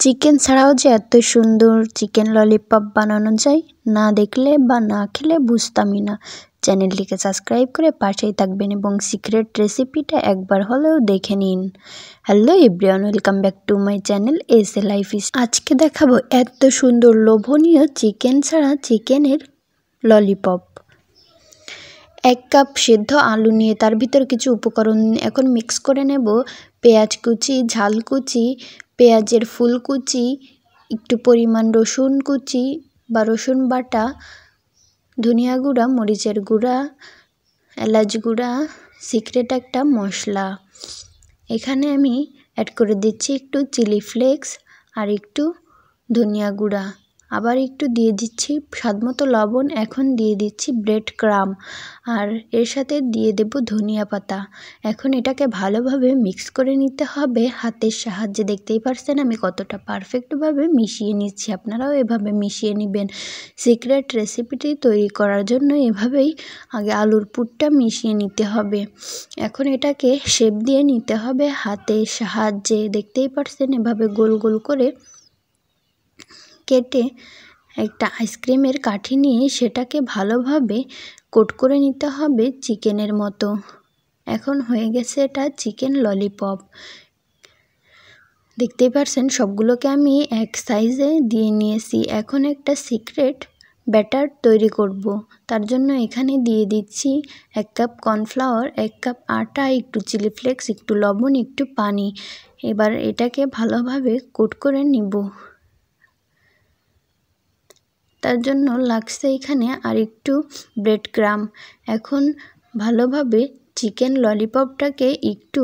Chicken ছাড়াও যে এত সুন্দর চিকেন ললিপপ বানানো যায়, না দেখলে বা না খেলে বুঝতামই না। চ্যানেলটিকে সাবস্ক্রাইব করে পাশেই থাকবেন এবং সিক্রেট রেসিপিটা একবার হলেও দেখে নিন। Hello everyone, welcome back to my channel S A life is. আজকে দেখাবো এত সুন্দর লোভনীয় চিকেন ছাড়া চিকেনের ললিপপ। 1 কাপ সেদ্ধ আলু নিয়ে তার ভিতর কিছু উপকরণ এখন মিক্স করে নেব। পেঁয়াজ কুচি, ঝাল কুচি, পেঁয়াজের ফুল কুচি, একটু পরিমাণ রসুন কুচি বা রসুন বাটা, ধনিয়া গুঁড়া, মরিচের গুঁড়া, এলাচ গুঁড়া, সিক্রেট একটা মশলা। এখানে আমি অ্যাড করে দিচ্ছি একটু চিলি ফ্লেক্স আর একটু ধনিয়া গুঁড়া, আবার একটু দিয়ে দিচ্ছি স্বাদমতো লবণ। এখন দিয়ে দিচ্ছি ব্রেড ক্রাম্ব আর এর সাথে দিয়ে দেব ধনিয়া পাতা। এখন এটাকে ভালোভাবে মিক্স করে নিতে হবে হাতের সাহায্যে। দেখতেই পারছেন আমি কতটা পারফেক্টভাবে মিশিয়ে নিচ্ছি, আপনারাও এভাবে মিশিয়ে নেবেন। সিক্রেট রেসিপিটি তৈরি করার জন্য এভাবেই আগে আলুর পুরটা মিশিয়ে নিতে হবে। এখন এটাকে শেপ দিয়ে নিতে হবে হাতের সাহায্যে। দেখতেই পারছেন এভাবে গোল গোল করে কেটে একটা আইসক্রিমের কাঠি নিয়ে সেটাকে ভালোভাবে কোট করে নিতে হবে চিকেনের মতো। এখন হয়ে গেছে এটা চিকেন ললিপপ। দেখতেই পারছেন সবগুলোকে আমি এক সাইজে দিয়ে নিয়েছি। এখন একটা সিক্রেট ব্যাটার তৈরি করব। তার জন্য এখানে দিয়ে দিচ্ছি 1 কাপ কর্নফ্লাওয়ার, 1 কাপ আটা, একটু চিলি ফ্লেক্স, একটু লবণ, একটু পানি। এবার এটাকে ভালোভাবে কোট করে নিব। তার জন্য লাগছে এখানে আর একটু ব্রেড ক্রাম্ব। এখন ভালোভাবে চিকেন ললিপপটাকে একটু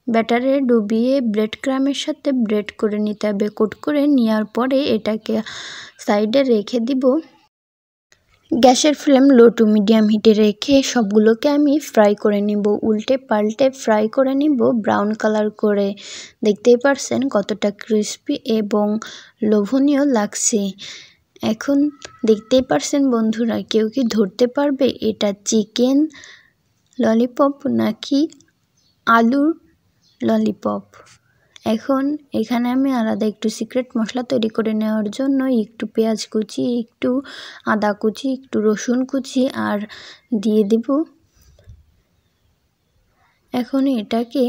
ব্যাটারে ডুবিয়ে ব্রেড ক্রাম্বের সাথে ব্রেড করে নিতে হবে। কোট করে নেওয়ার পরে এটাকে সাইডে রেখে দিব। গ্যাসের ফ্লেম লো টু মিডিয়াম হিটে রেখে সবগুলোকে আমি ফ্রাই করে নিব। উল্টে পাল্টে ফ্রাই করে নিব ব্রাউন কালার করে। দেখতেই পারছেন কতটা ক্রিস্পি এবং লোভনীয় লাগছে। এখন দেখতেই পারছেন বন্ধুরা, কেউ কি ধরতে পারবে এটা চিকেন ললিপপ নাকি আলুর ললিপপ? এখন এখানে আমি আলাদা একটু সিক্রেট মশলা তৈরি করে নেওয়ার জন্য একটু পেঁয়াজ কুচি, একটু আদা কুচি, একটু রসুন কুচি আর দিয়ে দেব। এখন এটাকে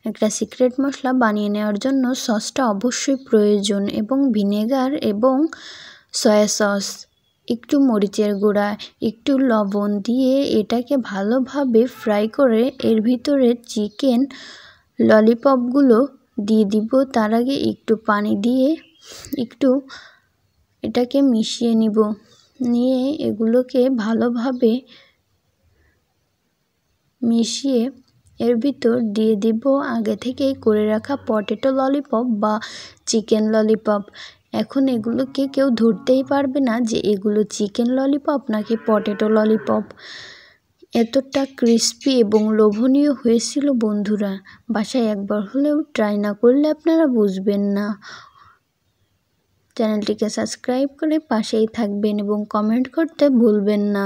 একটা সিক্রেট মশলা বানিয়ে নেওয়ার জন্য সসটা অবশ্যই প্রয়োজন এবং ভিনেগার এবং সয়া সস, একটু মরিচের গুঁড়া, একটু লবণ দিয়ে এটাকে ভালোভাবে ফ্রাই করে এর ভিতরে চিকেন ললিপপগুলো দিয়ে দিব। তার আগে একটু পানি দিয়ে একটু এটাকে মিশিয়ে নিব। নিয়ে এগুলোকে ভালোভাবে মিশিয়ে এর ভিতর দিয়ে দিব আগে থেকেই করে রাখা পটেটো ললিপপ বা চিকেন ললিপপ। এখন এগুলোকে কেউ ধরতেই পারবে না যে এগুলো চিকেন ললিপপ নাকি পটেটো ললিপপ। এতটা ক্রিস্পি এবং লোভনীয় হয়েছিল বন্ধুরা, বাসায় একবার হলেও ট্রাই না করলে আপনারা বুঝবেন না। চ্যানেলটিকে সাবস্ক্রাইব করে পাশেই থাকবেন এবং কমেন্ট করতে ভুলবেন না।